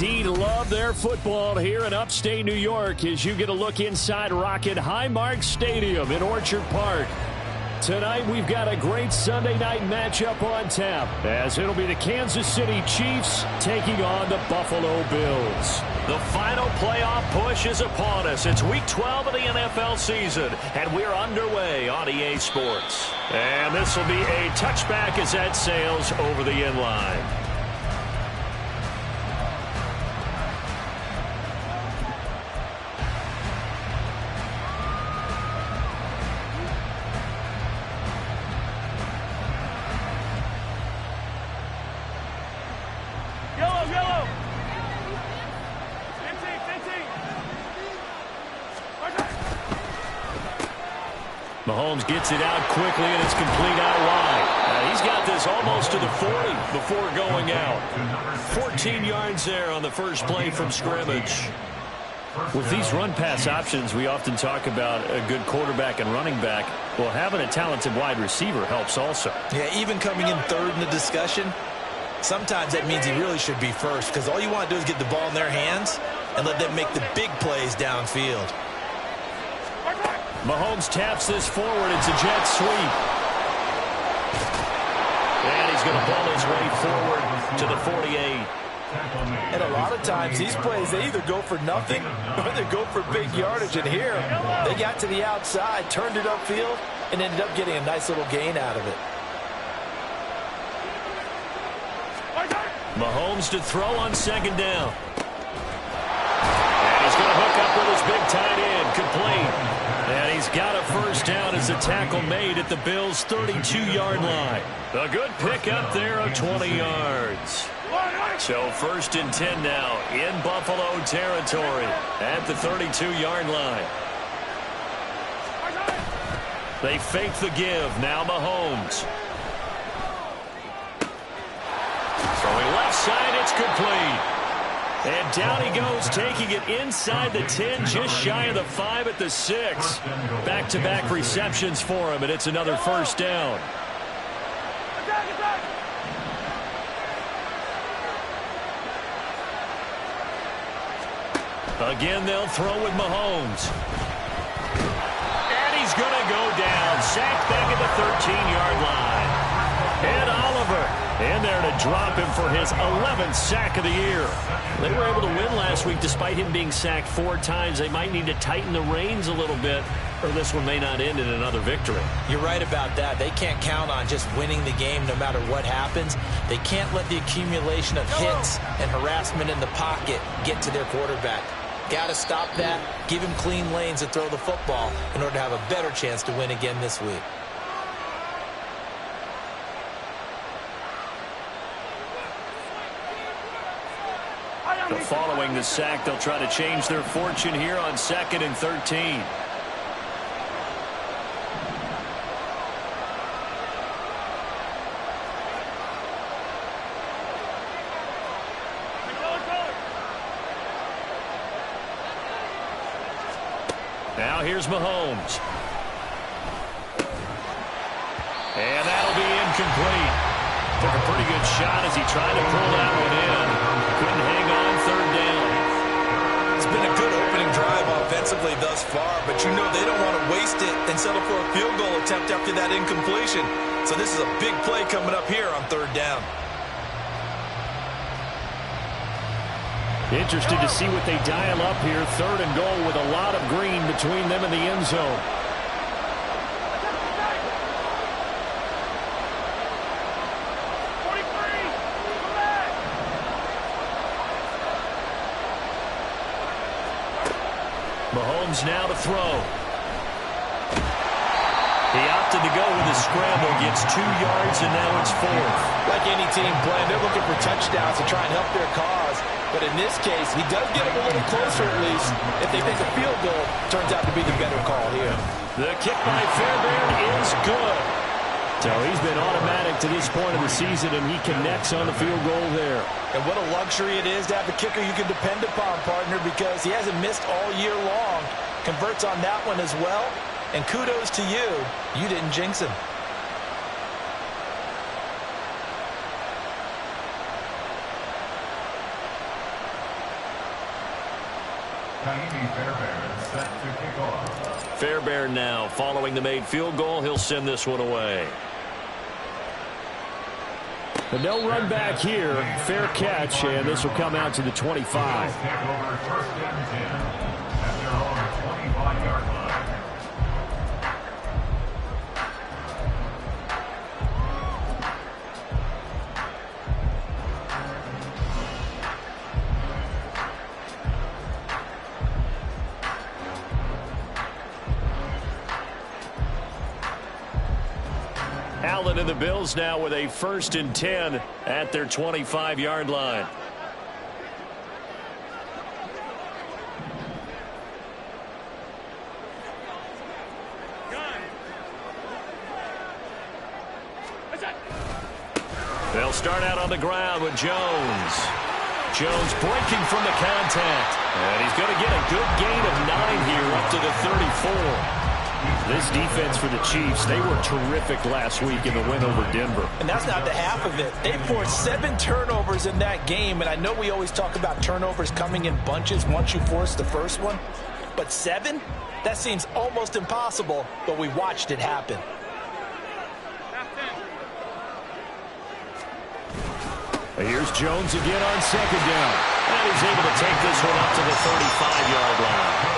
indeed love their football here in upstate New York as you get a look inside Rocket Highmark Stadium in Orchard Park. Tonight we've got a great Sunday night matchup on tap as it'll be the Kansas City Chiefs taking on the Buffalo Bills. The final playoff push is upon us. It's Week 12 of the NFL season, and we're underway on EA Sports. And this will be a touchback as that sails over the end line. Mahomes gets it out quickly, and it's complete out wide. He's got this almost to the 40 before going out. 14 yards there on the first play from scrimmage. With these run-pass options, we often talk about a good quarterback and running back. Well, having a talented wide receiver helps also. Yeah, even coming in third in the discussion, sometimes that means he really should be first because all you want to do is get the ball in their hands and let them make the big plays downfield. Mahomes taps this forward. It's a jet sweep. And he's going to ball his way forward to the 48. And a lot of times these plays, they either go for nothing or they go for big yardage. And here, they got to the outside, turned it upfield, and ended up getting a nice little gain out of it. Mahomes to throw on second down. And he's going to hook up with his big tight end, complete. And he's got a first down as the tackle made at the Bills' 32-yard line. A good pickup there of 20 yards. So first and 10 now in Buffalo territory at the 32-yard line. They fake the give. Now Mahomes. Throwing left side, it's complete. And down he goes, taking it inside the 10, just shy of the 5 at the 6. Back-to-back receptions for him, and it's another first down. Again, they'll throw with Mahomes. And he's going to go down. Sacked back at the 13-yard line. And Oliver in there to drop him for his 11th sack of the year. They were able to win last week despite him being sacked 4 times. They might need to tighten the reins a little bit, or this one may not end in another victory. You're right about that. They can't count on just winning the game no matter what happens. They can't let the accumulation of hits and harassment in the pocket get to their quarterback. Got to stop that, give him clean lanes to throw the football in order to have a better chance to win again this week. Following the sack, they'll try to change their fortune here on 2nd and 13. Now here's Mahomes. And that'll be incomplete. Took a pretty good shot as he tried to pull that one in. Couldn't hang on, third down. It's been a good opening drive offensively thus far, but you know they don't want to waste it and settle for a field goal attempt after that incompletion. So this is a big play coming up here on third down. Interested to see what they dial up here. 3rd and goal with a lot of green between them and the end zone. Mahomes now to throw. He opted to go with a scramble, gets 2 yards, and now it's 4th. Like any team playing, they're looking for touchdowns to try and help their cause. But in this case, he does get them a little closer at least. If they think a field goal turns out to be the better call here. The kick by Fairbairn is good. So he's been automatic to this point of the season, and he connects on the field goal there. And what a luxury it is to have a kicker you can depend upon, partner, because he hasn't missed all year long. Converts on that one as well. And kudos to you. You didn't jinx him. Fairbairn now following the made field goal. He'll send this one away. But no run back here. Fair catch, and this will come out to the 25. Allen and the Bills now with a 1st and 10 at their 25-yard line. They'll start out on the ground with Jones. Jones breaking from the contact. And he's going to get a good gain of 9 here up to the 34. This defense for the Chiefs, they were terrific last week in the win over Denver. And that's not the half of it. They forced 7 turnovers in that game, and I know we always talk about turnovers coming in bunches once you force the first one. But 7? That seems almost impossible, but we watched it happen. Here's Jones again on 2nd down. And he's able to take this one up to the 35-yard line.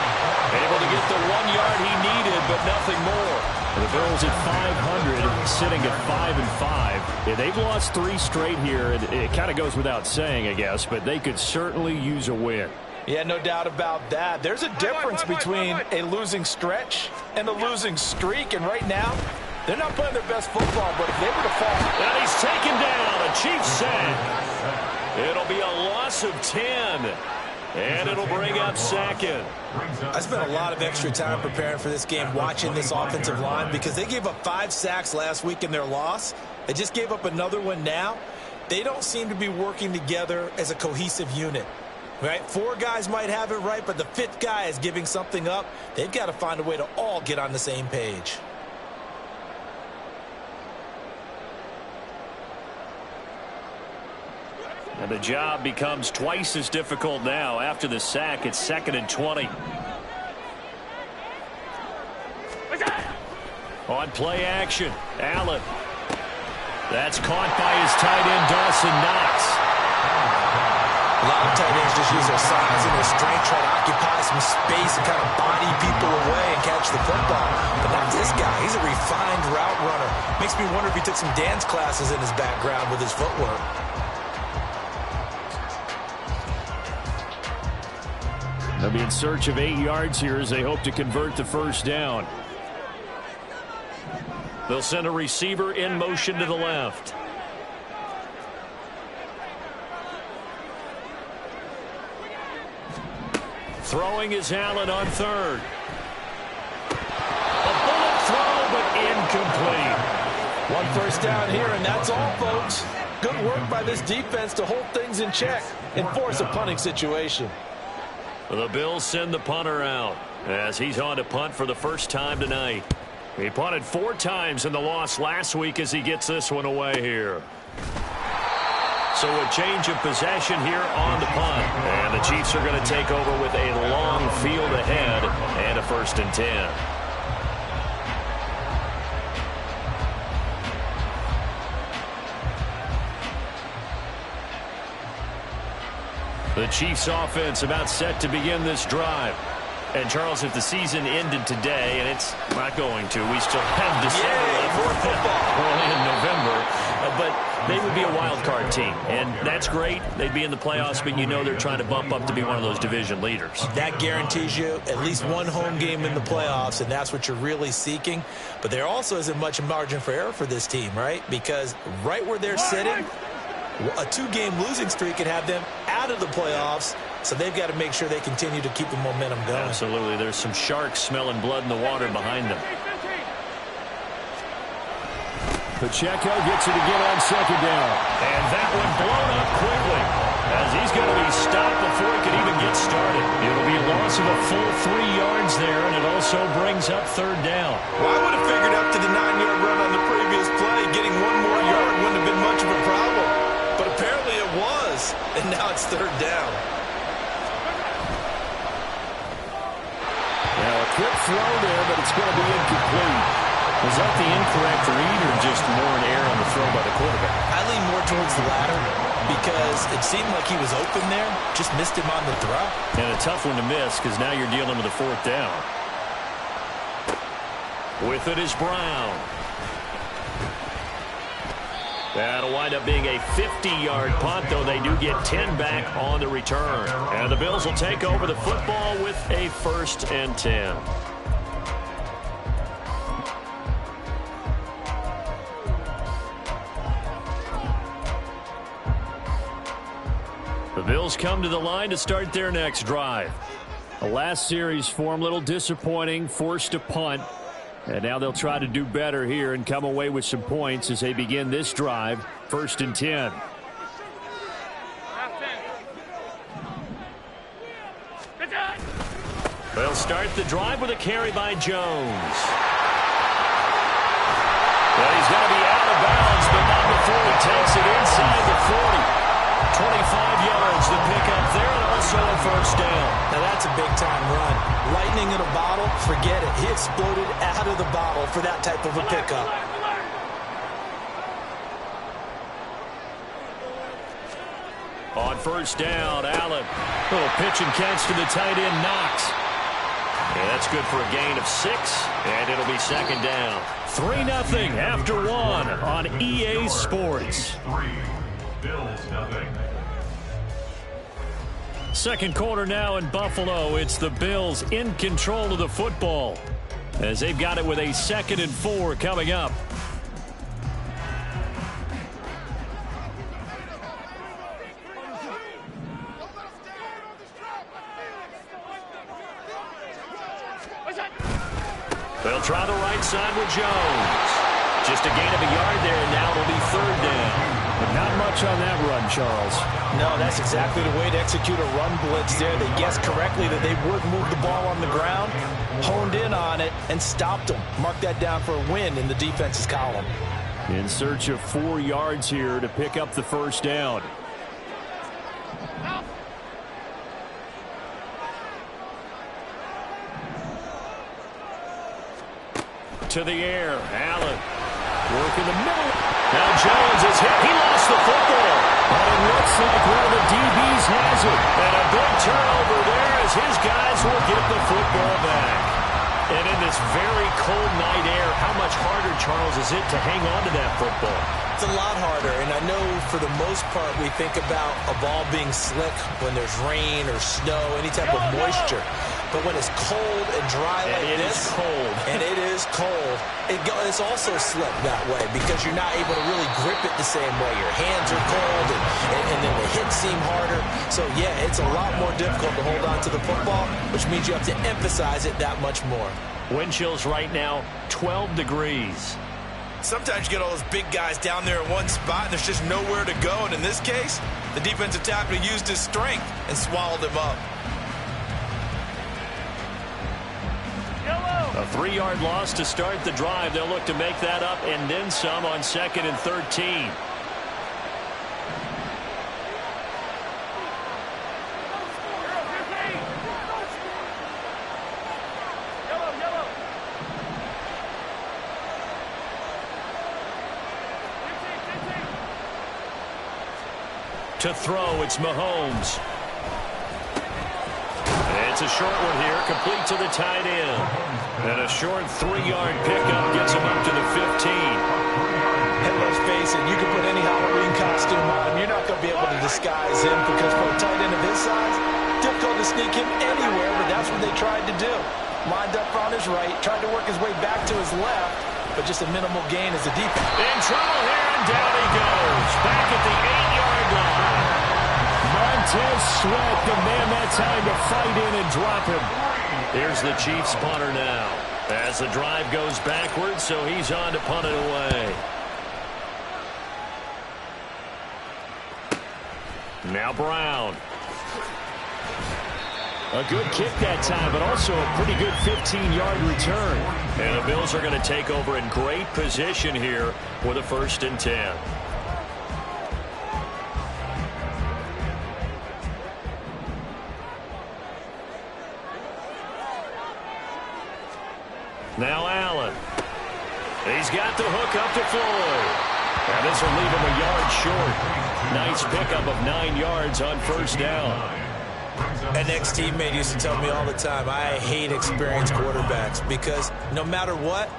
Able to get the 1 yard he needed, but nothing more. The Bills at 500, sitting at 5-5. Yeah, they've lost 3 straight here. It kind of goes without saying, I guess, but they could certainly use a win. Yeah, no doubt about that. There's a difference between a losing stretch and a losing streak, and right now, they're not playing their best football, but if they were to fall... And he's taken down. A Chiefs sack. It'll be a loss of 10. And it'll bring up 2nd. I spent a lot of extra time preparing for this game, watching this offensive line, because they gave up 5 sacks last week in their loss. They just gave up another one now. They don't seem to be working together as a cohesive unit. Right? 4 guys might have it right, but the 5th guy is giving something up. They've got to find a way to all get on the same page. And the job becomes twice as difficult now after the sack. It's 2nd and 20. On play action, Allen. That's caught by his tight end, Dawson Knox. A lot of tight ends just use their size and their strength, try to occupy some space and kind of body people away and catch the football. But not this guy. He's a refined route runner. Makes me wonder if he took some dance classes in his background with his footwork. They'll be in search of 8 yards here as they hope to convert the 1st down. They'll send a receiver in motion to the left. Throwing is Allen on 3rd. A bullet throw, but incomplete. 1 first down here, and that's all, folks. Good work by this defense to hold things in check and force a punting situation. The Bills send the punter out as he's on to punt for the first time tonight. He punted 4 times in the loss last week as he gets this one away here. So a change of possession here on the punt. And the Chiefs are going to take over with a long field ahead and a 1st and 10. The Chiefs offense about set to begin this drive. And, Charles, if the season ended today, and it's not going to, we still have December early in November, but they would be a wild card team. And that's great. They'd be in the playoffs, but you know they're trying to bump up to be one of those division leaders. That guarantees you at least 1 home game in the playoffs, and that's what you're really seeking. But there also isn't much margin for error for this team, right? Because right where they're sitting, a 2-game losing streak can have them out of the playoffs, so they've got to make sure they continue to keep the momentum going. Absolutely. There's some sharks smelling blood in the water behind them. Pacheco gets it again on 2nd down. And that one blown up quickly as he's going to be stopped before he can even get started. It'll be a loss of a full 3 yards there, and it also brings up 3rd down. Well, I would have figured up to the 9-yard run on the previous play. Getting 1 more yard wouldn't have been much of a problem. But apparently it was, and now it's 3rd down. Quick throw there, but it's going to be incomplete. Was that the incorrect read or just more an error on the throw by the quarterback? I lean more towards the latter because it seemed like he was open there, just missed him on the throw. And a tough one to miss because now you're dealing with a fourth down. With it is Brown. That'll wind up being a 50-yard punt, though they do get 10 back on the return. And the Bills will take over the football with a 1st and 10. The Bills come to the line to start their next drive. The last series for them, a little disappointing, forced to punt. And now they'll try to do better here and come away with some points as they begin this drive, 1st and 10. They'll start the drive with a carry by Jones. Well, he's going to be out of bounds, but not before he takes it inside the 40. 25 yards to pick up there, and also a 1st down. Now that's a big-time run. Lightning in a bottle, forget it. He exploded out of the bottle for that type of a pickup. On 1st down, Allen. Little pitch and catch to the tight end, Knox. And that's good for a gain of 6, and it'll be 2nd down. 3-0 after 1 on EA Sports. Bills nothing. Second quarter now in Buffalo. It's the Bills in control of the football as they've got it with a 2nd and 4 coming up. They'll try the right side with Jones. Just a gain of a yard there, and now it'll be 3rd down. But not much on that run, Charles. No, that's exactly the way to execute a run blitz there. They guessed correctly that they would move the ball on the ground, honed in on it, and stopped them. Mark that down for a win in the defense's column. In search of 4 yards here to pick up the 1st down. To the air, Allen. Work in the middle. Now Jones is hit. He lost the football. But it looks like one of the DBs has it. And a big turnover there as his guys will get the football back. And in this very cold night air, how much harder, Charles, is it to hang on to that football? It's a lot harder, and I know for the most part we think about a ball being slick when there's rain or snow, any type of moisture. But when it's cold and dry like this, and it is cold, it's also slick that way because you're not able to really grip it the same way. Your hands are cold, and then the hits seem harder. So, yeah, it's a lot more difficult to hold on to the football, which means you have to emphasize it that much more. Wind chills right now, 12 degrees. Sometimes you get all those big guys down there in one spot, and there's just nowhere to go. And in this case, the defensive tackle used his strength and swallowed him up. A 3-yard loss to start the drive. They'll look to make that up and then some on 2nd and 13. To throw, it's Mahomes. It's a short one here, complete to the tight end. And a short 3-yard pickup gets him up to the 15. And let's face it, you can put any Halloween costume on him. You're not going to be able to disguise him because for a tight end of his size, difficult to sneak him anywhere, but that's what they tried to do. Lined up on his right, tried to work his way back to his left, but just a minimal gain as a defense. In trouble here, and down he goes. Back at the 8-yard line. Montez Sweat, the man that time to fight in and drop him. Here's the Chiefs punter now. As the drive goes backwards, so he's on to punt it away. Now Brown. A good kick that time, but also a pretty good 15-yard return. And the Bills are going to take over in great position here with a 1st and 10. Now Allen. He's got the hook up to Floyd. And this will leave him a yard short. Nice pickup of 9 yards on first down. An ex-teammate used to tell me all the time, I hate experienced quarterbacks because no matter what,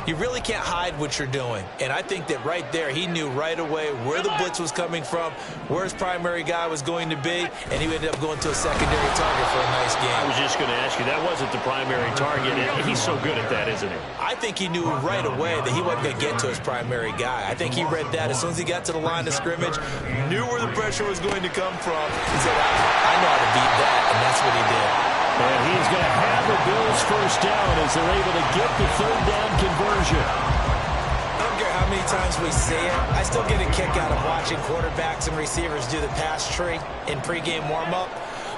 you really can't hide what you're doing. And I think that right there, he knew right away where the blitz was coming from, where his primary guy was going to be, and he ended up going to a secondary target for a nice game. I was just going to ask you, that wasn't the primary target. He's so good at that, isn't he? I think he knew right away that he wasn't going to get to his primary guy. I think he read that as soon as he got to the line of scrimmage, knew where the pressure was going to come from. He said, I know how to beat that, and that's what he did. And he's going to have the Bills first down as they're able to get the third down conversion. I don't care how many times we see it. I still get a kick out of watching quarterbacks and receivers do the pass tree in pregame warm-up.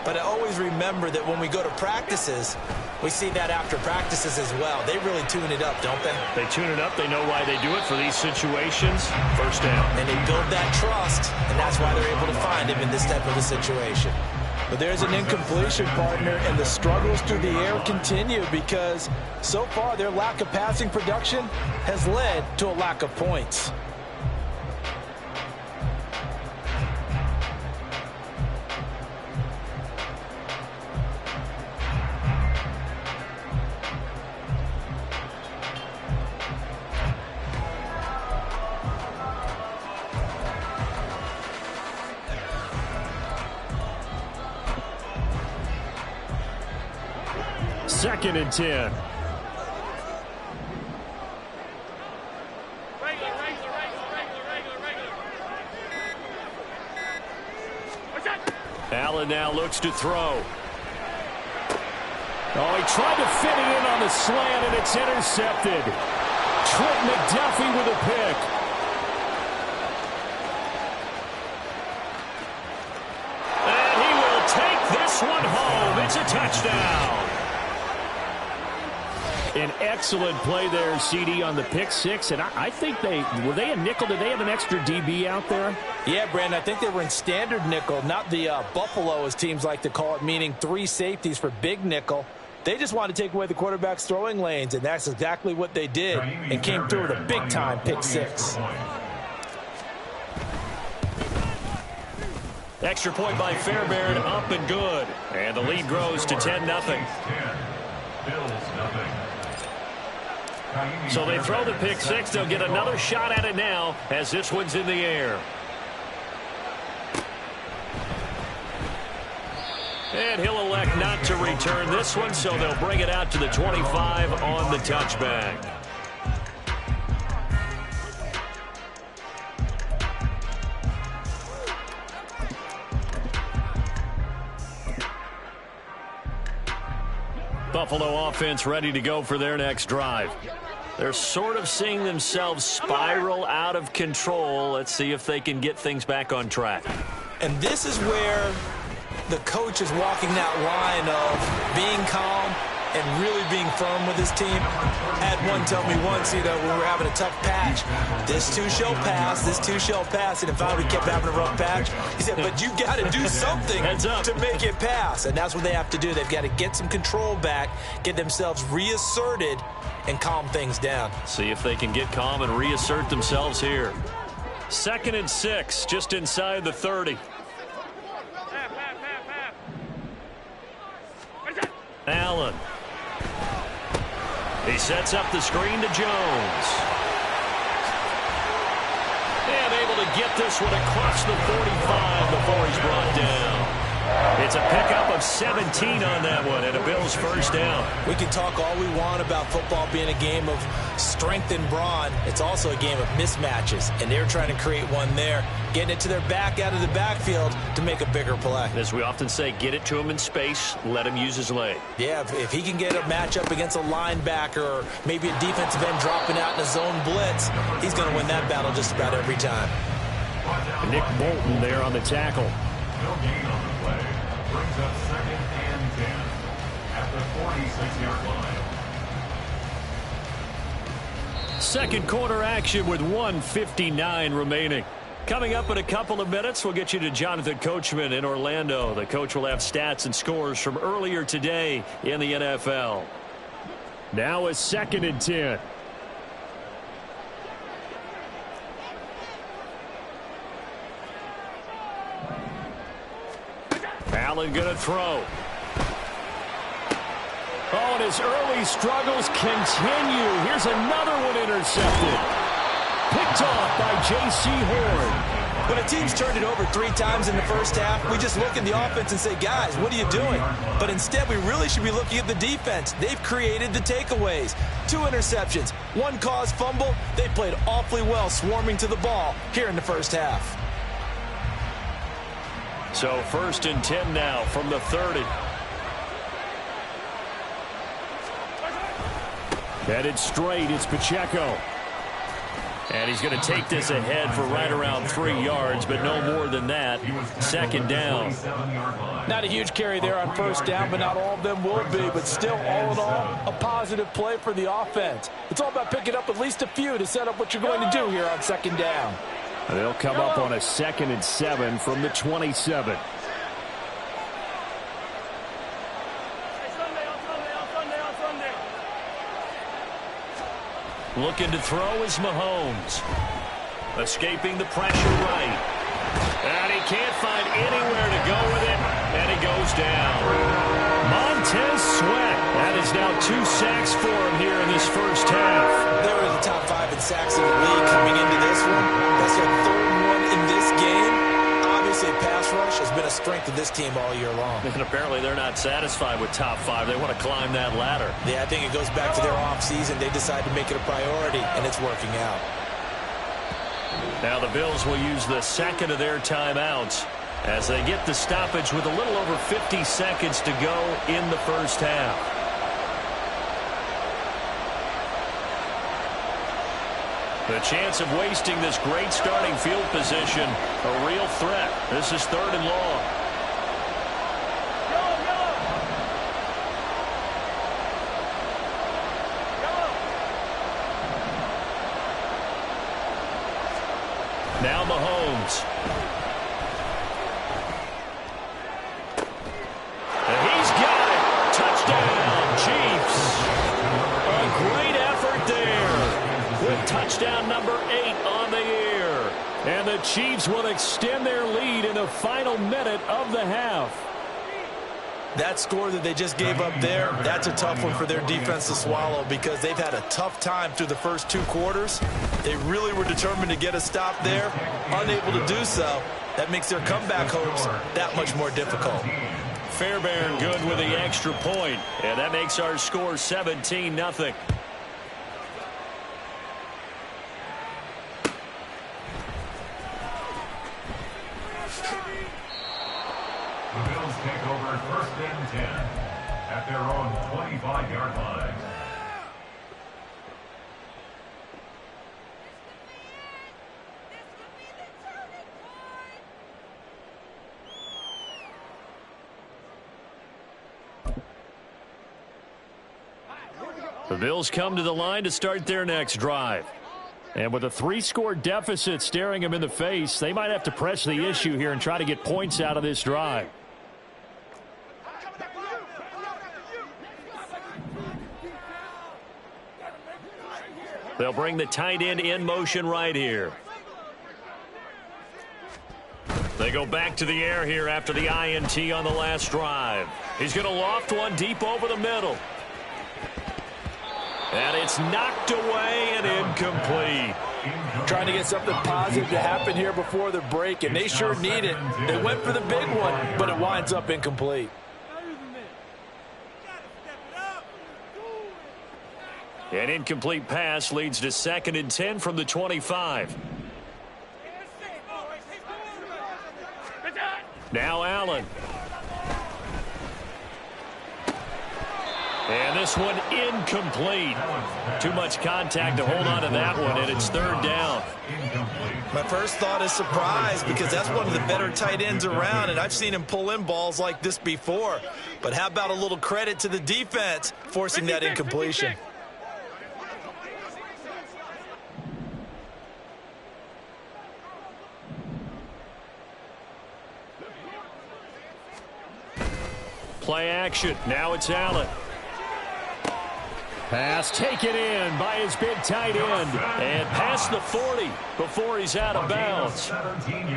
But I always remember that when we go to practices, we see that after practices as well. They really tune it up, don't they? They tune it up. They know why they do it for these situations. First down. And they build that trust, and that's why they're able to find him in this type of a situation. But there's an incompletion, partner, and the struggles through the air continue because so far their lack of passing production has led to a lack of points. Second and 10. Allen now looks to throw. Oh, he tried to fit it in on the slant, and it's intercepted. Trent McDuffie with a pick. And he will take this one home. It's a touchdown. An excellent play there, CD, on the pick six. And I think were they a nickel? Did they have an extra DB out there? Yeah, Brandon, I think they were in standard nickel, not the Buffalo, as teams like to call it, meaning 3 safeties for big nickel. They just wanted to take away the quarterback's throwing lanes, and that's exactly what they did and came through with a big-time pick six. Extra point by Fairbairn, up and good. And the lead grows to 10-0. So they throw the pick six. They'll get another shot at it now as this one's in the air. And he'll elect not to return this one, so they'll bring it out to the 25 on the touchback. Buffalo offense ready to go for their next drive. They're sort of seeing themselves spiral out of control. Let's see if they can get things back on track. And this is where the coach is walking that line of being calm and really being firm with his team. Had one tell me once, when we were having a tough patch, this too shall pass, this too shall pass, and if we kept having a rough patch, he said, but you got to do something to make it pass, and that's what they have to do. They've got to get some control back, get themselves reasserted, and calm things down. See if they can get calm and reassert themselves here. 2nd and 6, just inside the 30. Allen. He sets up the screen to Jones. And able to get this one across the 45 before he's brought down. It's a pickup of 17 on that one and a Bills first down. We can talk all we want about football being a game of strength and brawn. It's also a game of mismatches, and they're trying to create one there, getting it to their back out of the backfield to make a bigger play. As we often say, get it to him in space, let him use his leg. Yeah, if he can get a matchup against a linebacker or maybe a defensive end dropping out in a zone blitz, he's going to win that battle just about every time. Nick Bolton there on the tackle. No gain on the play. Brings up 2nd and 10 at the 46-yard line. Second quarter action with 1:59 remaining. Coming up in a couple of minutes, we'll get you to Jonathan Coachman in Orlando. The coach will have stats and scores from earlier today in the NFL. Now a 2nd and 10. Allen going to throw. Oh, and his early struggles continue. Here's another one intercepted. Picked off by J.C. Horn. When a team's turned it over 3 times in the first half, we just look at the offense and say, guys, what are you doing? But instead, we really should be looking at the defense. They've created the takeaways. 2 interceptions, 1 caused fumble. They played awfully well swarming to the ball here in the first half. So 1st and 10 now from the 30. Headed straight, it's Pacheco. And he's going to take this ahead for right around 3 yards, but no more than that. 2nd down. Not a huge carry there on 1st down, but not all of them will be. But still, all in all, a positive play for the offense. It's all about picking up at least a few to set up what you're going to do here on 2nd down. They'll come up on a 2nd and 7 from the 27. Looking to throw is Mahomes. Escaping the pressure right. And he can't find anywhere to go with it. And he goes down. Montez Sweat. That is now 2 sacks for him here in this first half. They were the top 5 in sacks in the league coming into this one. That's their 3rd one in this game. Obviously, pass rush has been a strength of this team all year long. And apparently they're not satisfied with top 5. They want to climb that ladder. Yeah, I think it goes back to their offseason. They decided to make it a priority, and it's working out. Now the Bills will use the 2nd of their timeouts as they get the stoppage with a little over 50 seconds to go in the first half. The chance of wasting this great starting field position, a real threat. This is 3rd and long. Now Mahomes. And he's got it. Touchdown, Chiefs. A great effort there. With touchdown number 8 on the year. And the Chiefs will extend their lead in the final minute of the half. That score that they just gave up there, that's a tough one for their defense to swallow because they've had a tough time through the first 2 quarters. They really were determined to get a stop there, unable to do so. That makes their comeback hopes that much more difficult. Fairbairn good with the extra point, and that makes our score 17-0. The Bills take over 1st and 10 at their own 25-yard line. The Bills come to the line to start their next drive. And with a 3-score deficit staring them in the face, they might have to press the issue here and try to get points out of this drive. They'll bring the tight end in motion right here. They go back to the air here after the INT on the last drive. He's going to loft one deep over the middle. And it's knocked away and incomplete. Trying to get something positive to happen here before the break, and they sure need it. They went for the big one, but it winds up incomplete. An incomplete pass leads to 2nd and 10 from the 25. Now Allen. And this one incomplete. Too much contact to hold on to that one, and it's 3rd down. My first thought is surprise because that's one of the better tight ends around, and I've seen him pull in balls like this before. But how about a little credit to the defense forcing that incompletion? Play action. Now it's Allen. Pass taken in by his big tight end. And past the 40 before he's out of bounds.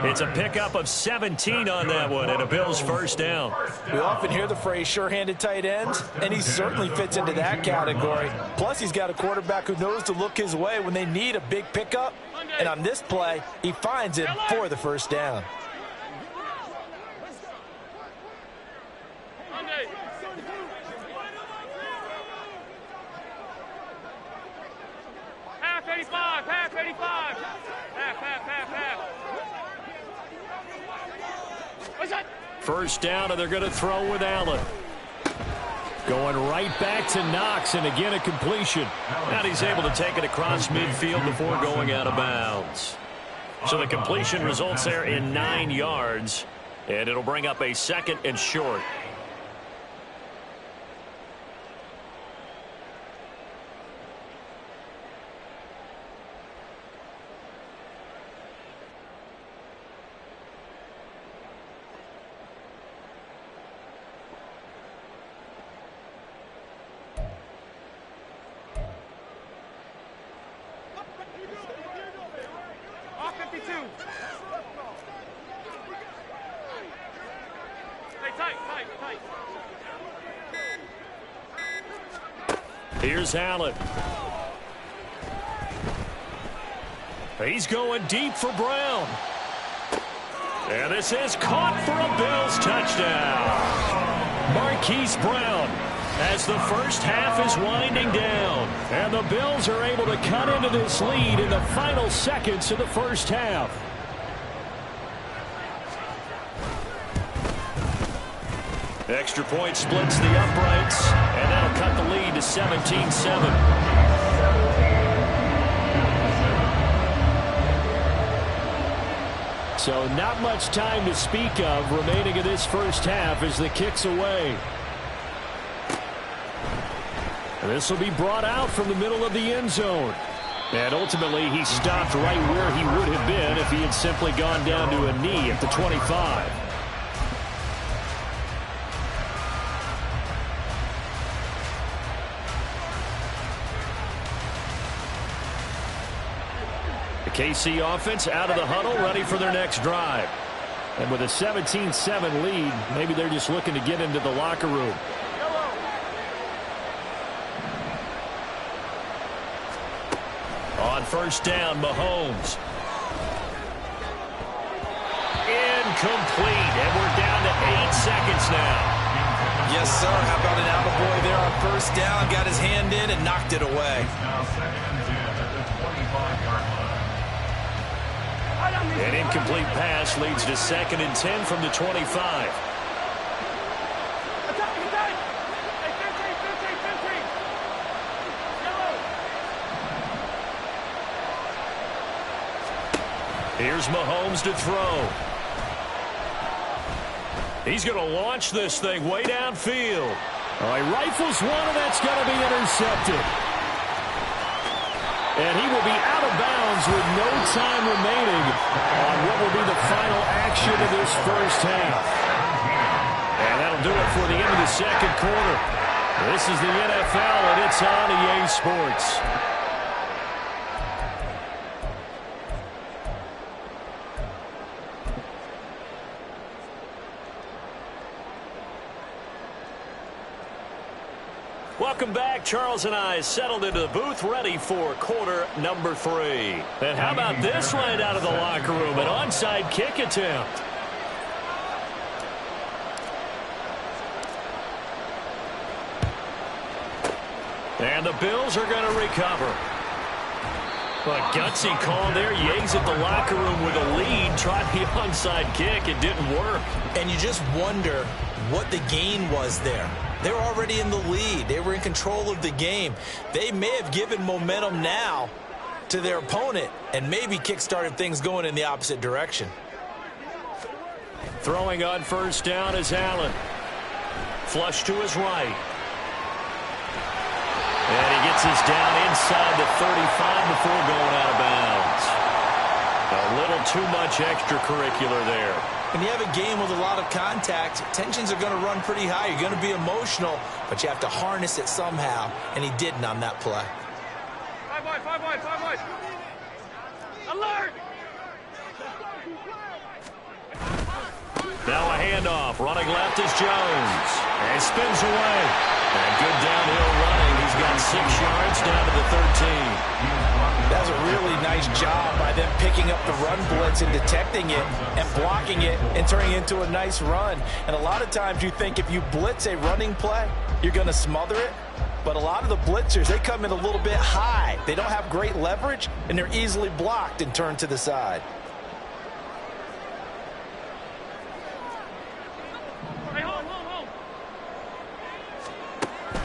It's a pickup of 17 on that one and a Bills first down. We often hear the phrase sure-handed tight ends, and he certainly fits into that category. Plus, he's got a quarterback who knows to look his way when they need a big pickup. And on this play, he finds it for the first down. First down, and they're going to throw with Allen. Going right back to Knox, and again a completion. And he's able to take it across midfield before going out of bounds. So the completion results there in 9 yards, and it'll bring up a 2nd and short. Here's Allen. He's going deep for Brown. And this is caught for a Bills touchdown. Marquise Brown, as the first half is winding down. And the Bills are able to cut into this lead in the final seconds of the first half. Extra point splits the uprights, and that'll cut the lead to 17-7. So not much time to speak of remaining in this first half as the kick's away. And this will be brought out from the middle of the end zone. And ultimately, he stopped right where he would have been if he had simply gone down to a knee at the 25. KC offense out of the huddle, ready for their next drive. And with a 17-7 lead, maybe they're just looking to get into the locker room. On first down, Mahomes. Incomplete, and we're down to 8 seconds now. Yes, sir. How about an attaboy there on first down? Got his hand in and knocked it away. Now 2nd and 10 at the 25-yard line. An incomplete pass leads to 2nd and 10 from the 25. Here's Mahomes to throw. He's going to launch this thing way downfield. All right, rifles one, and that's going to be intercepted. And he will be out of bounds with no time remaining on what will be the final action of this first half. And that'll do it for the end of the second quarter. This is the NFL, and it's on EA Sports. Welcome back. Charles and I settled into the booth ready for quarter number 3. And how about this right out of the locker room? An onside kick attempt. And the Bills are going to recover. A gutsy call there. Yates at the locker room with a lead. Tried the onside kick. It didn't work. And you just wonder what the gain was there. They're already in the lead. They were in control of the game. They may have given momentum now to their opponent and maybe kick-started things going in the opposite direction. Throwing on first down is Allen. Flush to his right. And he gets us down inside the 35 before going out of bounds. A little too much extracurricular there. When you have a game with a lot of contact, tensions are going to run pretty high. You're going to be emotional, but you have to harness it somehow, and he didn't on that play. 5 wide. Alert! Now a handoff. Running left is Jones. And spins away. And good downhill running. He's got 6 yards down to the 13. That was a really nice job by them picking up the run blitz and detecting it and blocking it and turning it into a nice run. And a lot of times you think if you blitz a running play, you're going to smother it. But a lot of the blitzers, they come in a little bit high. They don't have great leverage, and they're easily blocked and turned to the side.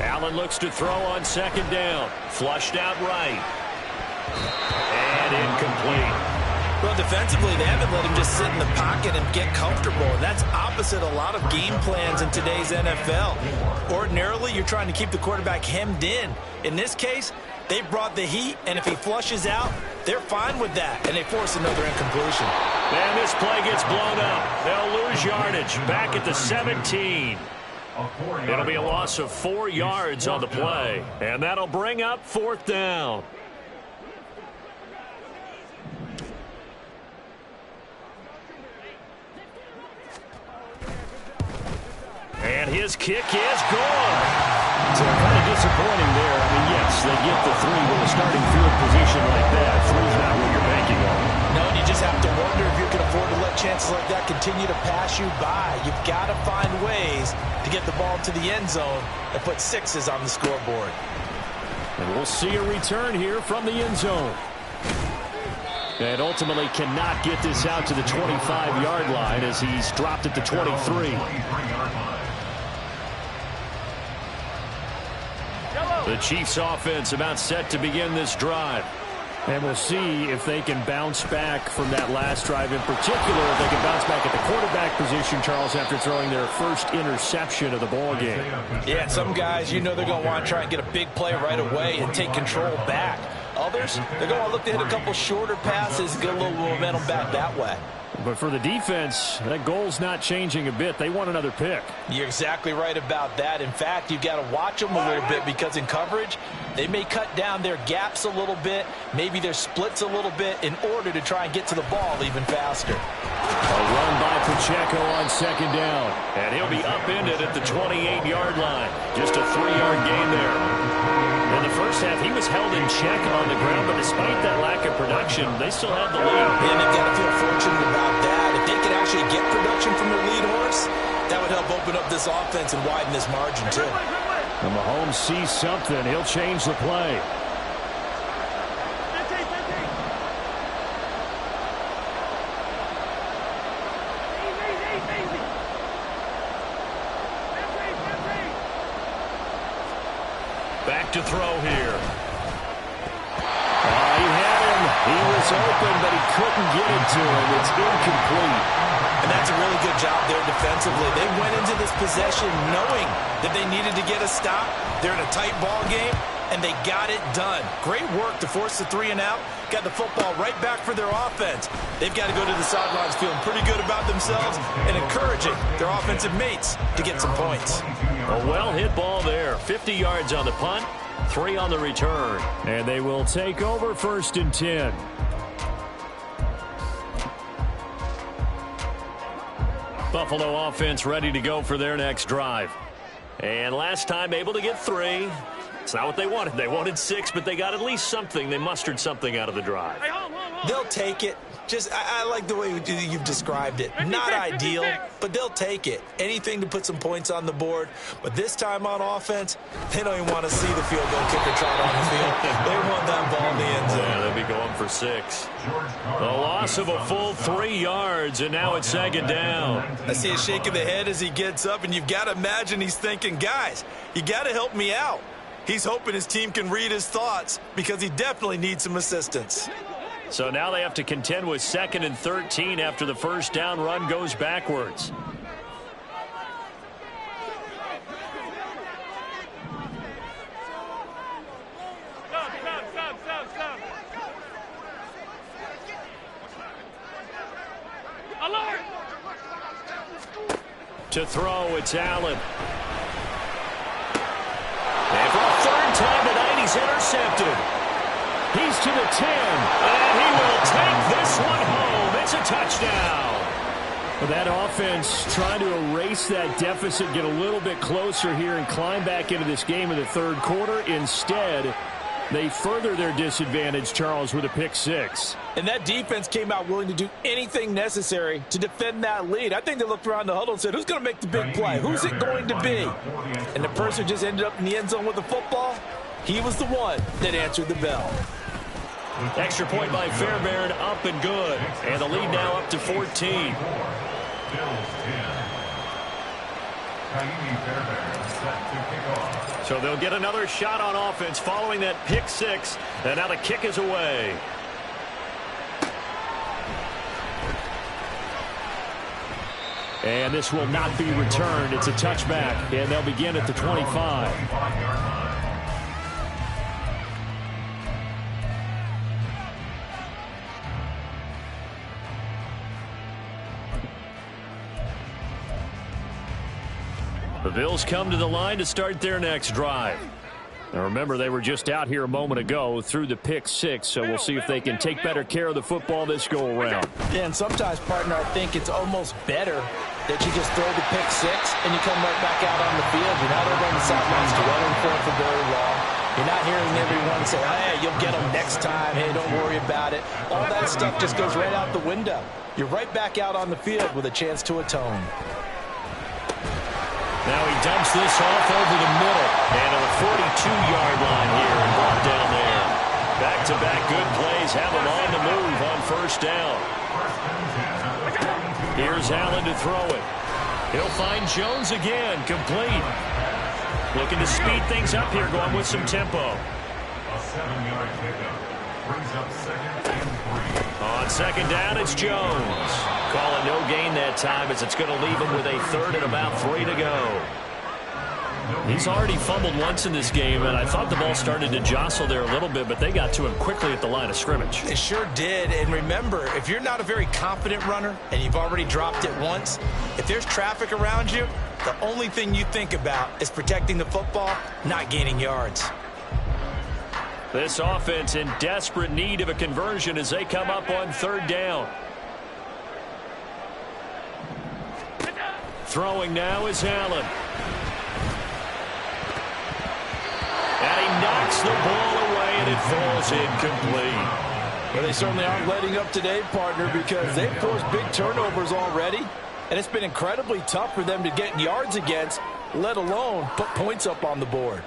Allen looks to throw on 2nd down. Flushed out right. And incomplete. Well, defensively, they haven't let him just sit in the pocket and get comfortable. And that's opposite a lot of game plans in today's NFL. Ordinarily, you're trying to keep the quarterback hemmed in. In this case, they brought the heat, and if he flushes out, they're fine with that, and they force another incompletion. And this play gets blown up. They'll lose yardage back at the 17. It'll be a loss of 4 yards on the play. And that'll bring up 4th down. And his kick is good. So kind of disappointing there. I mean, yes, they get the 3 with a starting field position like that. 3's not what you're banking on. No, and you just have to wonder if you can afford to let chances like that continue to pass you by. You've got to find ways to get the ball to the end zone and put 6s on the scoreboard. And we'll see a return here from the end zone. And ultimately cannot get this out to the 25-yard line as he's dropped at the 23. The Chiefs offense about set to begin this drive. And we'll see if they can bounce back from that last drive. In particular, if they can bounce back at the quarterback position, Charles, after throwing their first interception of the ball game. Yeah, some guys, you know they're going to want to try and get a big play right away and take control back. Others, they're going to look to hit a couple shorter passes and get a little momentum back that way. But for the defense, that goal's not changing a bit. They want another pick. You're exactly right about that. In fact, you've got to watch them a little bit because in coverage, they may cut down their gaps a little bit, maybe their splits a little bit in order to try and get to the ball even faster. A run by Pacheco on 2nd down. And he'll be upended at the 28-yard line. Just a 3-yard gain there. In the first half, he was held in check on the ground, but despite that lack of production, they still had the lead. And they've got to feel fortunate about that. If they could actually get production from their lead horse, that would help open up this offense and widen this margin, too. And Mahomes sees something. He'll change the play. Back to throw here. He had him. He was open, but he couldn't get it to him. It's incomplete. And that's a really good job there defensively. They went into this possession knowing that they needed to get a stop. They're in a tight ball game, and they got it done. Great work to force the 3 and out. Got the football right back for their offense. They've got to go to the sidelines feeling pretty good about themselves and encouraging their offensive mates to get some points. A well-hit ball there. 50 yards on the punt, 3 on the return. And they will take over 1st and 10. Buffalo offense ready to go for their next drive. And last time able to get 3. It's not what they wanted. They wanted 6, but they got at least something. They mustered something out of the drive. They'll take it. I like the way you've described it. Not ideal, but they'll take it. Anything to put some points on the board. But this time on offense, they don't even want to see the field goal kicker trot on the field. They want that ball in the end zone. Yeah, they'll be going for 6. A loss of a full 3 yards, and now it's 2nd down. I see a shake of the head as he gets up, and you've got to imagine he's thinking, guys, you got to help me out. He's hoping his team can read his thoughts because he definitely needs some assistance. So now they have to contend with 2nd and 13 after the first down run goes backwards. To throw, it's Allen. And for a third time tonight, he's intercepted. He's to the 10, and he will take this one home. It's a touchdown. Well, that offense trying to erase that deficit, get a little bit closer here, and climb back into this game in the third quarter. Instead, they further their disadvantage, Charles, with a pick six. And that defense came out willing to do anything necessary to defend that lead. I think they looked around the huddle and said, who's going to make the big play? Who's it going to be? And the person who just ended up in the end zone with the football, he was the one that answered the bell. Extra point by Fairbairn, up and good. And the lead now up to 14. Bills 10. Kaimi Fairbairn set to kick off. So they'll get another shot on offense following that pick six. And now the kick is away. And this will not be returned. It's a touchback, and they'll begin at the 25. The Bills come to the line to start their next drive. Now remember, they were just out here a moment ago through the pick six, so we'll see if they can take better care of the football this go around. Yeah, and sometimes, partner, I think it's almost better that you just throw the pick six and you come right back out on the field. You're not over on the sidelines dwelling for it for very long. You're not hearing everyone say, hey, you'll get them next time. Hey, don't worry about it. All that stuff just goes right out the window. You're right back out on the field with a chance to atone. Now he dumps this off over the middle. And to the 42-yard line here and brought down there. Back-to-back good plays have him on the move on first down. Here's Allen to throw it. He'll find Jones again, complete. Looking to speed things up here, going with some tempo. A 7-yard pickup brings up second and 3. On second down, it's Jones. Calling no gain that time as it's going to leave him with a third and about 3 to go. He's already fumbled once in this game, and I thought the ball started to jostle there a little bit, but they got to him quickly at the line of scrimmage. It sure did, and remember, if you're not a very confident runner and you've already dropped it once, if there's traffic around you, the only thing you think about is protecting the football, not gaining yards. This offense in desperate need of a conversion as they come up on third down. Throwing now is Allen. And he knocks the ball away, and it falls incomplete. Well, they certainly aren't letting up today, partner, because they've forced big turnovers already, and it's been incredibly tough for them to get yards against, let alone put points up on the board.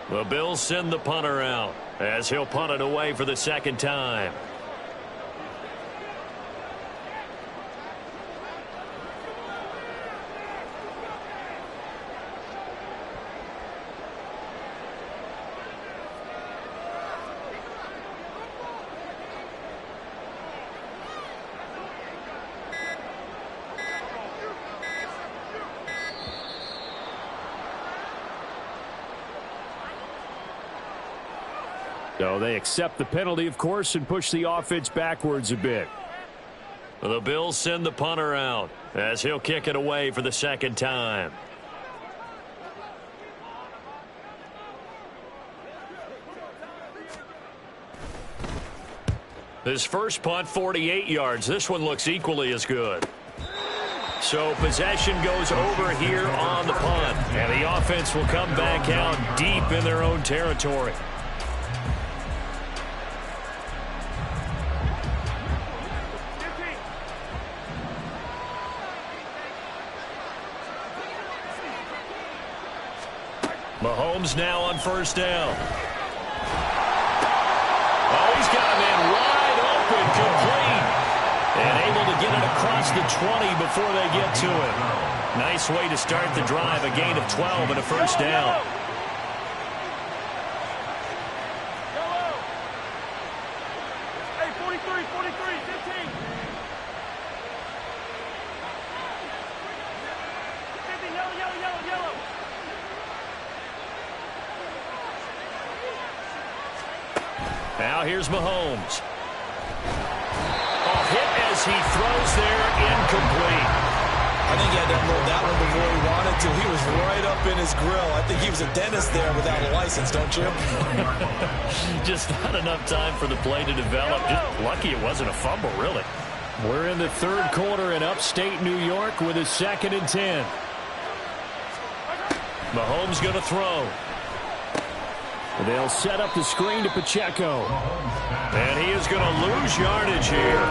The Bills send the punter out as he'll punt it away for the second time. So they accept the penalty, of course, and push the offense backwards a bit. The Bills send the punter out as he'll kick it away for the second time. His first punt, 48 yards. This one looks equally as good. So possession goes over here on the punt, and the offense will come back out deep in their own territory. Mahomes now on first down. Oh, he's got a man wide open, complete. And able to get it across the 20 before they get to it. Nice way to start the drive, a gain of 12 and a first down. Hey, 43, 43, 15. 50, yellow, yellow, yellow, yellow. Now here's Mahomes. Oh, as he throws there, incomplete. I think he had to unload that one before he wanted to. He was right up in his grill. I think he was a dentist there without a license, don't you? Just not enough time for the play to develop. Just lucky it wasn't a fumble, really. We're in the third quarter in upstate New York with a 2nd and 10. Mahomes going to throw. They'll set up the screen to Pacheco. And he is going to lose yardage here.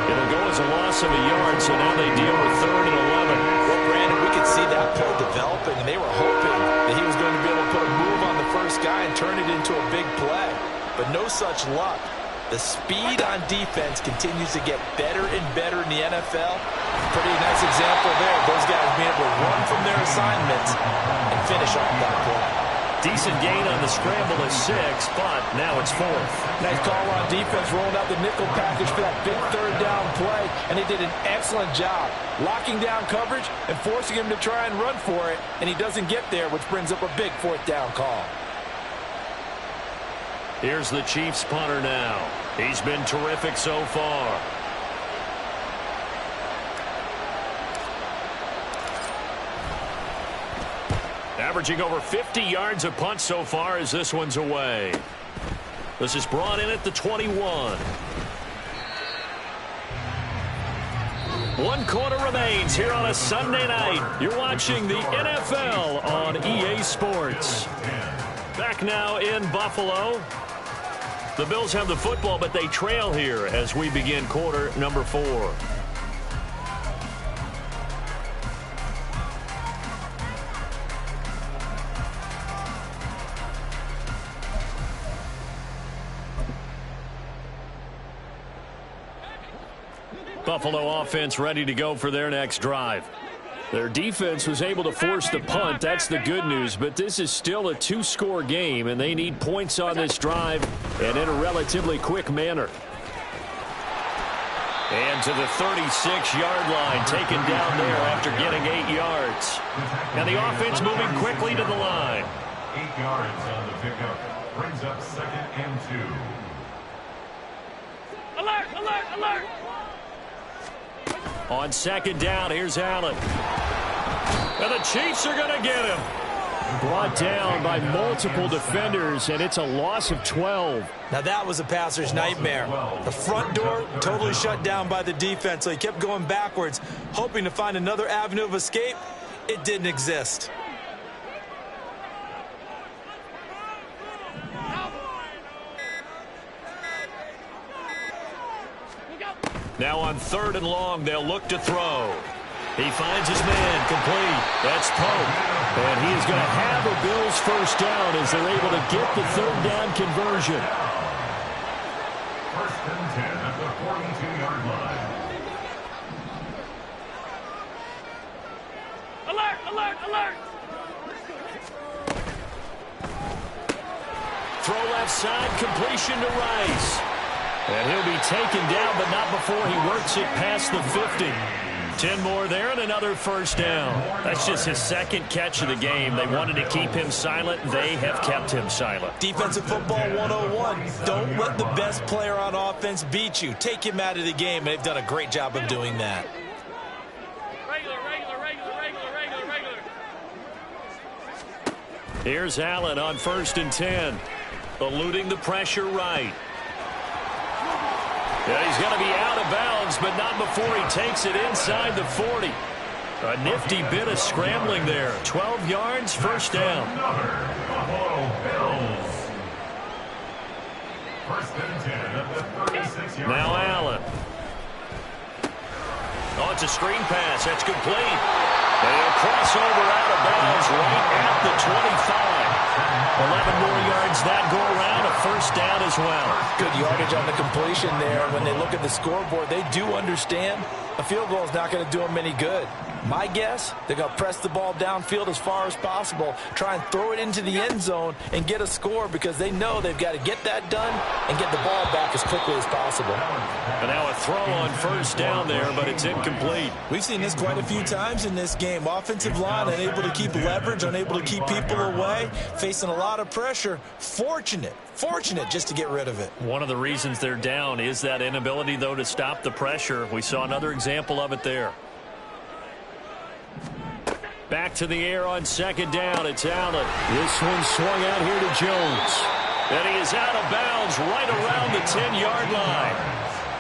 It'll go as a loss of a yard, so now they deal with 3rd and 11. Well, Brandon, we could see that play developing, and they were hoping that he was going to be able to put a move on the first guy and turn it into a big play. But no such luck. The speed on defense continues to get better and better in the NFL. Pretty nice example there. Those guys being able to run from their assignments and finish off that play. Decent gain on the scramble is 6, but now it's 4th. Nice call on defense, rolling out the nickel package for that big 3rd down play, and they did an excellent job locking down coverage and forcing him to try and run for it, and he doesn't get there, which brings up a big 4th down call. Here's the Chiefs punter now. He's been terrific so far. Averaging over 50 yards a punt so far as this one's away. This is brought in at the 21. 1 quarter remains here on a Sunday night. You're watching the NFL on EA Sports. Back now in Buffalo. The Bills have the football, but they trail here as we begin quarter number 4. Buffalo offense ready to go for their next drive. Their defense was able to force the punt. That's the good news, but this is still a 2-score game, and they need points on this drive and in a relatively quick manner. And to the 36-yard line, taken down there after getting 8 yards. And the offense moving quickly to the line. 8 yards on the pickup. Brings up 2nd and 2. Alert, alert, alert! On 2nd down, here's Allen. And the Chiefs are going to get him. Brought down by multiple defenders, and it's a loss of 12. Now that was a passer's nightmare. The front door totally shut down by the defense, so he kept going backwards, hoping to find another avenue of escape. It didn't exist. Now on 3rd and long, they'll look to throw. He finds his man, complete. That's Pope. And he is going to have a Bills first down as they're able to get the 3rd down conversion. 1st and 10 at the 42-yard line. Alert, alert, alert! Throw left side, completion to Rice. And he'll be taken down, but not before he works it past the 50. 10 more there and another first down. That's just his 2nd catch of the game. They wanted to keep him silent. They have kept him silent. Defensive football 101. Don't let the best player on offense beat you. Take him out of the game. They've done a great job of doing that. Regular, regular, regular, regular, regular, regular. Here's Allen on 1st and 10. Eluding the pressure right. Yeah, he's going to be out of bounds, but not before he takes it inside the 40. A nifty bit of scrambling there. 12 yards, first down. Buffalo Bills. 1st and 10 at the 36-yard line. Now Allen. Oh, it's a screen pass. That's complete. And he'll cross over out of bounds right at the 25. 11 more yards that go around, a first down as well. Good yardage on the completion there. When they look at the scoreboard, they do understand a field goal is not going to do them any good. My guess, they're going to press the ball downfield as far as possible, try and throw it into the end zone and get a score because they know they've got to get that done and get the ball back as quickly as possible. And now a throw on first down there, but it's incomplete. We've seen this quite a few times in this game. Offensive line unable to keep leverage, unable to keep people away, facing a lot of pressure. Fortunate Fortunate just to get rid of it. One of the reasons they're down is that inability, though, to stop the pressure. We saw another example of it there. Back to the air on second down. It's Allen. This one swung out here to Jones. And he is out of bounds right around the 10-yard line.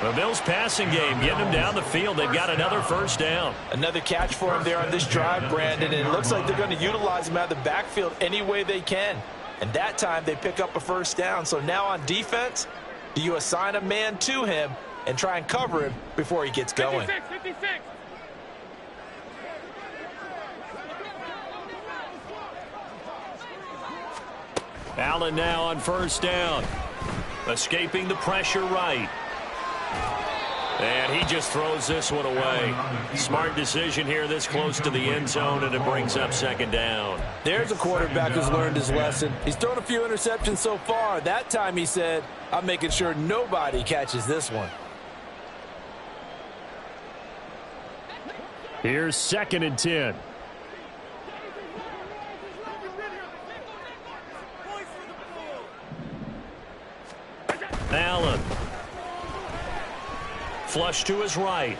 The Bills passing game getting them down the field. They've got another first down. Another catch for him there on this drive, Brandon. And it looks like they're going to utilize him out of the backfield any way they can. And that time they pick up a first down. So now on defense, do you assign a man to him and try and cover him before he gets going? 56. Allen now on first down. Escaping the pressure right. And he just throws this one away. Smart decision here this close to the end zone, and it brings up second down. There's a quarterback who's learned his lesson. He's thrown a few interceptions so far. That time he said, I'm making sure nobody catches this one. Here's 2nd and 10. Allen. Flush to his right.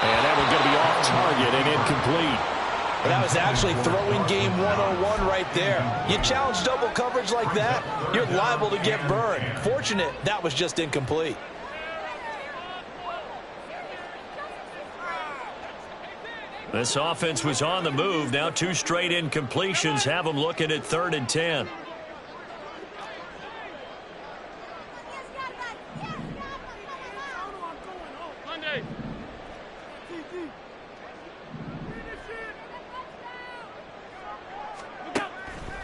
And that one's going to be off target and incomplete. That was actually throwing game 101 right there. You challenge double coverage like that, you're liable to get burned. Fortunate that was just incomplete. This offense was on the move. Now 2 straight incompletions have them looking at 3rd and 10.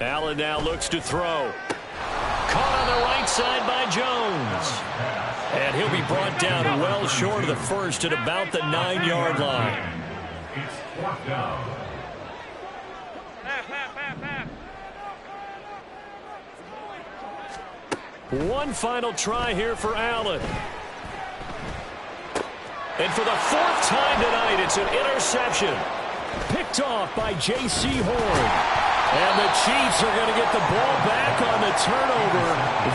Allen now looks to throw. Caught on the right side by Jones. And he'll be brought down well short of the first at about the 9-yard line. It's 4th down. One final try here for Allen. And for the 4th time tonight, it's an interception. Picked off by J.C. Horn. And the Chiefs are going to get the ball back on the turnover.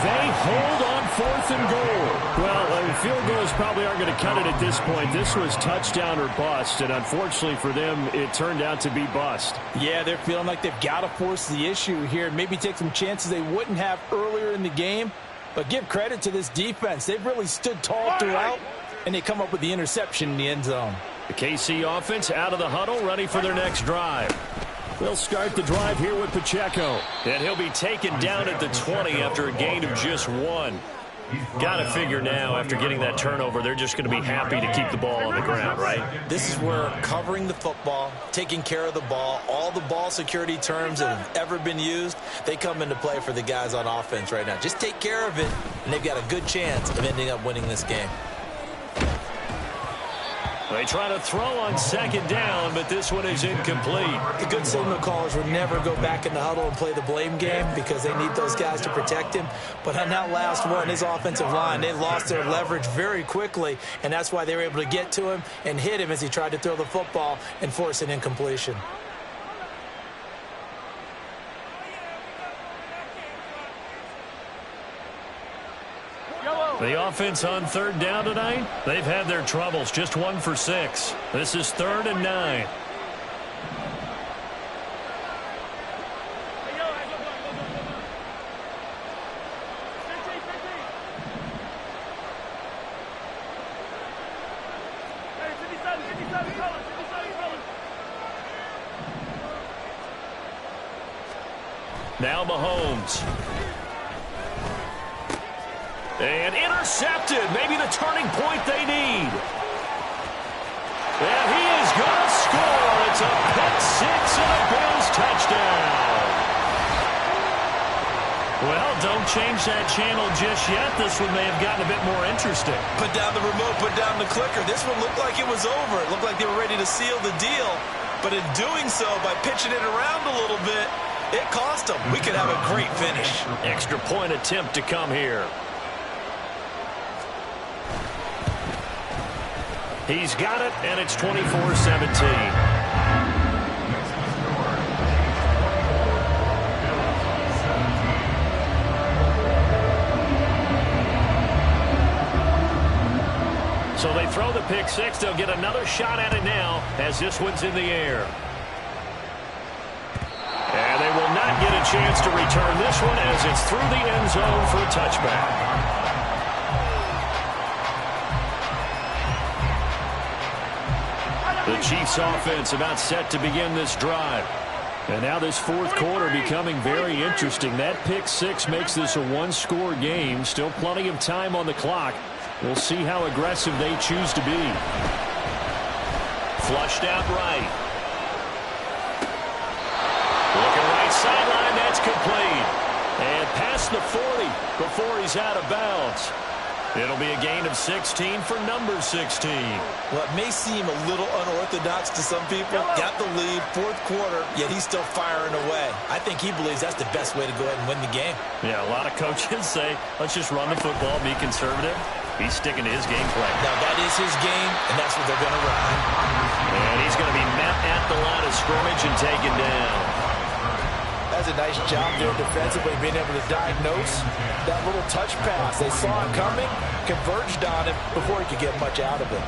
They hold on 4th and goal. Well, field goals probably aren't going to cut it at this point. This was touchdown or bust, and unfortunately for them, it turned out to be bust. Yeah, they're feeling like they've got to force the issue here. Maybe take some chances they wouldn't have earlier in the game. But give credit to this defense. They've really stood tall throughout, and they come up with the interception in the end zone. The KC offense out of the huddle, ready for their next drive. They'll start the drive here with Pacheco. And he'll be taken down at the 20 after a gain of just 1. Got to figure now, after getting that turnover, they're just going to be happy to keep the ball on the ground, right? This is where covering the football, taking care of the ball, all the ball security terms that have ever been used, they come into play for the guys on offense right now. Just take care of it, and they've got a good chance of ending up winning this game. They try to throw on 2nd down, but this one is incomplete. The good signal callers would never go back in the huddle and play the blame game because they need those guys to protect him. But on that last one, his offensive line, they lost their leverage very quickly, and that's why they were able to get to him and hit him as he tried to throw the football and force an incompletion. The offense on 3rd down tonight, they've had their troubles. Just 1 for 6. This is 3rd and 9. Now Mahomes. And intercepted. Maybe the turning point they need. And he is going to score. It's a pick 6 and a Bills touchdown. Well, don't change that channel just yet. This one may have gotten a bit more interesting. Put down the remote, put down the clicker. This one looked like it was over. It looked like they were ready to seal the deal. But in doing so, by pitching it around a little bit, it cost them. We could have a great finish. Extra point attempt to come here. He's got it, and it's 24-17. So they throw the pick six. They'll get another shot at it now as this one's in the air. And they will not get a chance to return this one as it's through the end zone for a touchback. The Chiefs offense about set to begin this drive. And now this fourth quarter becoming very interesting. That pick six makes this a one-score game. Still plenty of time on the clock. We'll see how aggressive they choose to be. Flushed out right. Looking right sideline, that's complete. And past the 40 before he's out of bounds. It'll be a gain of 16 for number 16. Well, it may seem a little unorthodox to some people. Got the lead, fourth quarter, yet he's still firing away. I think he believes that's the best way to go ahead and win the game. Yeah, a lot of coaches say, let's just run the football, be conservative. He's sticking to his game plan. Now, that is his game, and that's what they're going to run. And he's going to be met at the line of scrimmage and taken down. That's a nice job there defensively, being able to diagnose that little touch pass. They saw it coming, converged on him before he could get much out of it.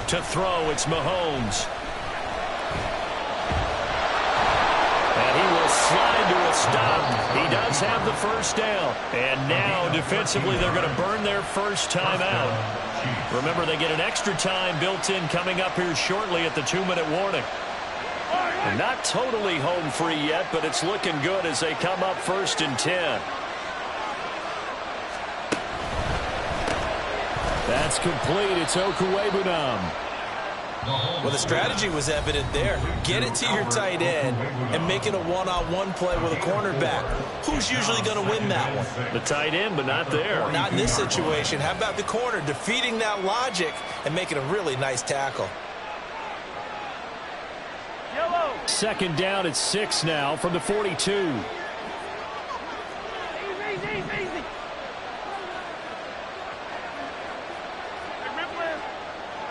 To throw, it's Mahomes. And he will slide to a stop. He does have the first down. And now, defensively, they're going to burn their first time out. Remember, they get an extra time built in coming up here shortly at the 2-minute warning. And not totally home free yet, but it's looking good as they come up 1st and 10. That's complete. It's Okwuegbunam. Well, the strategy was evident there. Get it to your tight end and make it a one-on-one play with a cornerback. Who's usually going to win that one? The tight end, but not there. Not in this situation. How about the corner defeating that logic and making a really nice tackle? Yellow. 2nd down at 6 now from the 42. Easy.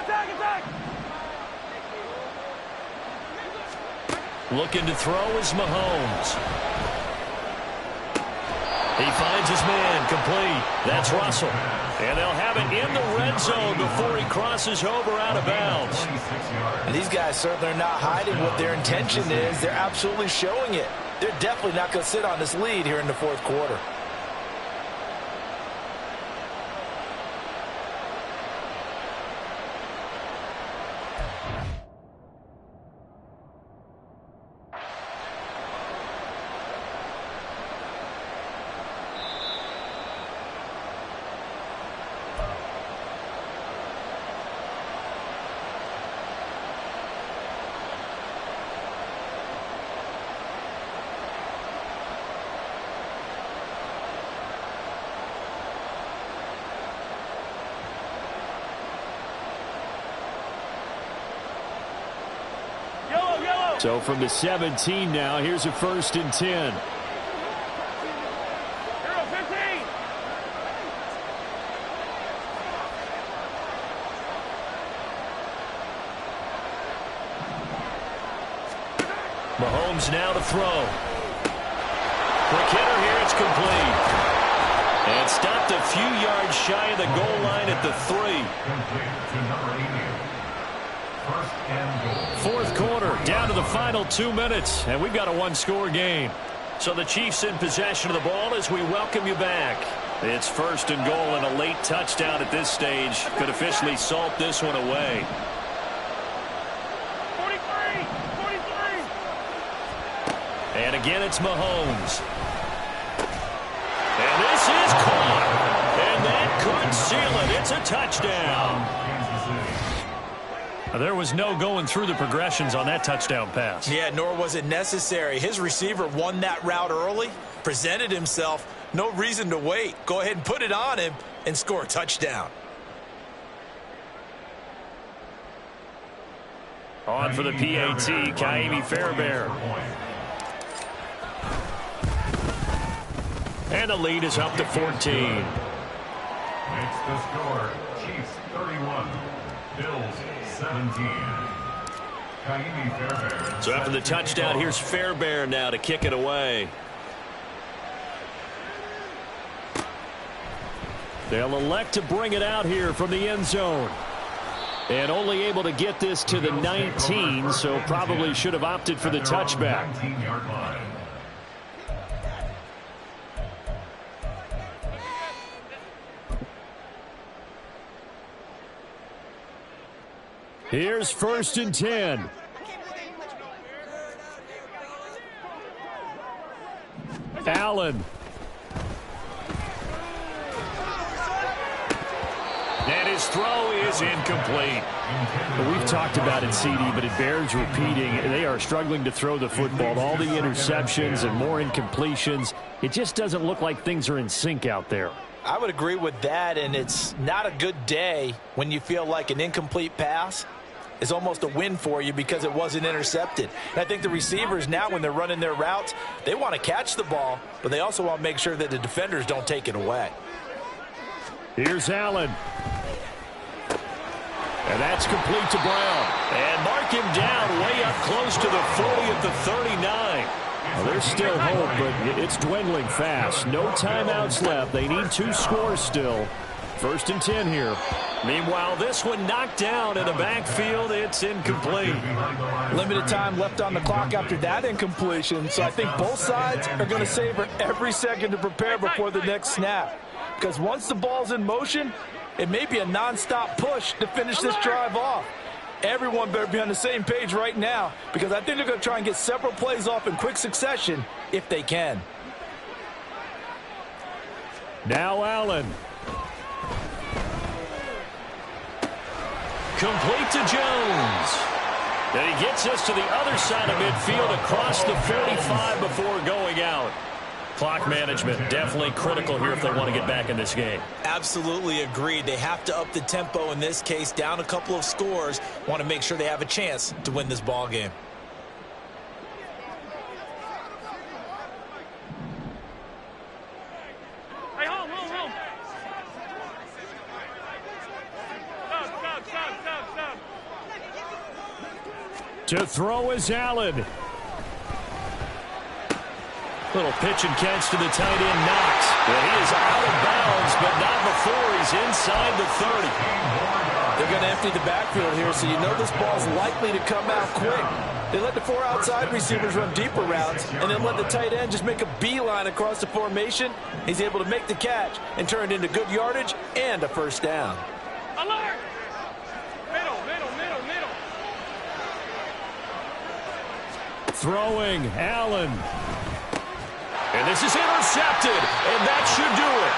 Attack. Looking to throw is Mahomes. He finds his man, complete. That's Russell. And they'll have it in the red zone before he crosses over out of bounds. And these guys certainly are not hiding what their intention is. They're absolutely showing it. They're definitely not going to sit on this lead here in the fourth quarter. So from the 17 now, here's a 1st and 10. Mahomes now to throw. Quick hitter here, it's complete. And stopped a few yards shy of the goal line at the 3. Fourth quarter, down to the final 2 minutes, and we've got a one-score game. So the Chiefs in possession of the ball as we welcome you back. It's 1st and goal, and a late touchdown at this stage could officially salt this one away. 43. And again, it's Mahomes. And this is caught. And that could seal it. It's a touchdown. There was no going through the progressions on that touchdown pass. Yeah, nor was it necessary. His receiver won that route early, presented himself. No reason to wait. Go ahead and put it on him and score a touchdown. On for the PAT, Ka'imi Fairbairn. And the lead is up to 14. Makes the score, Chiefs 31, Bills 17. Fairbairn. So after the touchdown, here's Fairbairn now to kick it away. They'll elect to bring it out here from the end zone. And only able to get this to the 19, so probably should have opted for the touchback. 19-yard line. Here's 1st and 10. Allen. And his throw is incomplete. We've talked about it, CD, but it bears repeating. They are struggling to throw the football. All the interceptions and more incompletions. It just doesn't look like things are in sync out there. I would agree with that, and it's not a good day when you feel like an incomplete pass is almost a win for you because it wasn't intercepted. And I think the receivers now, when they're running their routes, they want to catch the ball, but they also want to make sure that the defenders don't take it away. Here's Allen. And that's complete to Brown. And mark him down way up close to the 40 at the 39. Well, there's still hope, but it's dwindling fast. No timeouts left. They need 2 scores still. 1st and 10 here. Meanwhile, this one knocked down in the backfield. It's incomplete. Limited time left on the clock after that incompletion, so I think both sides are going to savor every second to prepare before the next snap. Because once the ball's in motion, it may be a nonstop push to finish this drive off. Everyone better be on the same page right now, because I think they're going to try and get several plays off in quick succession if they can. Now Allen. Complete to Jones. And he gets us to the other side of midfield across the 45 before going out. Clock management definitely critical here if they want to get back in this game. Absolutely agreed. They have to up the tempo in this case, down a couple of scores. Want to make sure they have a chance to win this ball game. Hey, home. Stop. To throw is Allen. Little pitch and catch to the tight end, Knox. Well, he is out of bounds, but not before he's inside the 30. They're going to empty the backfield here, so you know this ball's likely to come out quick. They let the 4 outside receivers run deeper routes, and then let the tight end just make a beeline across the formation. He's able to make the catch and turn it into good yardage and a 1st down. Alert! Middle. Throwing, Allen. And this is intercepted, and that should do it.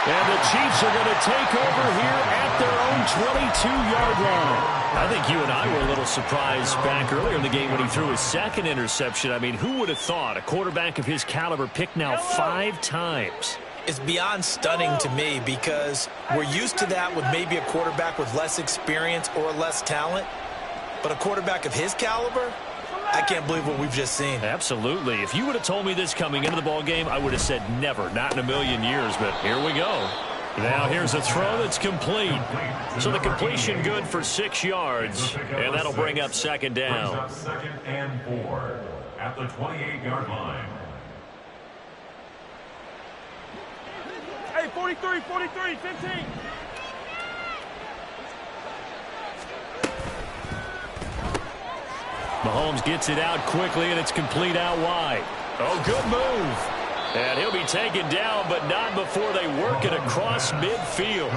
And the Chiefs are going to take over here at their own 22-yard line. I think you and I were a little surprised back earlier in the game when he threw his 2nd interception. I mean, who would have thought a quarterback of his caliber picked now 5 times? It's beyond stunning to me because we're used to that with maybe a quarterback with less experience or less talent. But a quarterback of his caliber, I can't believe what we've just seen. Absolutely. If you would have told me this coming into the ball game, I would have said never, not in a million years. But here we go. Now here's a throw that's complete. So the completion good for 6 yards, and that'll bring up 2nd down. Brings up 2nd and 4 at the 28-yard line. Hey, 43, 15. Mahomes gets it out quickly, and it's complete out wide. Oh, good move. And he'll be taken down, but not before they work it across midfield.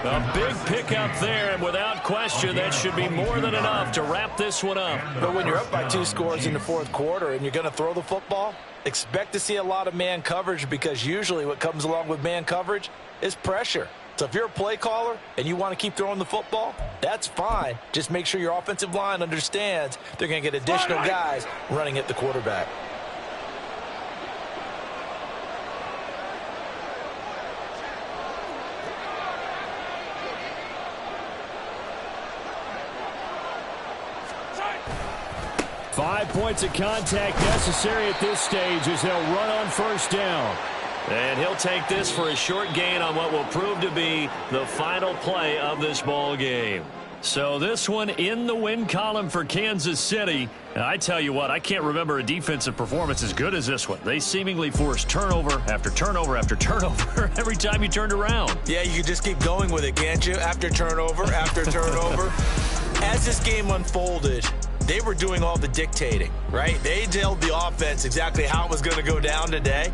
A big pickup there, and without question, that should be more than enough to wrap this one up. But when you're up by 2 scores in the 4th quarter and you're going to throw the football, expect to see a lot of man coverage, because usually what comes along with man coverage is pressure. So if you're a play caller and you want to keep throwing the football, that's fine. Just make sure your offensive line understands they're going to get additional guys running at the quarterback. Five points of contact necessary at this stage as they'll run on 1st down. And he'll take this for a short gain on what will prove to be the final play of this ball game. So this one in the win column for Kansas City. And I tell you what, I can't remember a defensive performance as good as this one. They seemingly forced turnover after turnover after turnover every time you turned around. Yeah, you can just keep going with it, can't you? After turnover, after turnover. As this game unfolded, they were doing all the dictating, right? They told the offense exactly how it was going to go down today.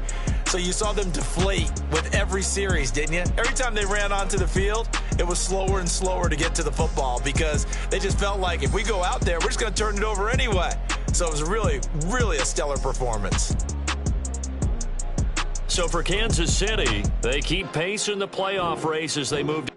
So you saw them deflate with every series, didn't you? Every time they ran onto the field, it was slower and slower to get to the football because they just felt like if we go out there, we're just going to turn it over anyway. So it was really, really a stellar performance. So for Kansas City, they keep pace in the playoff race as they move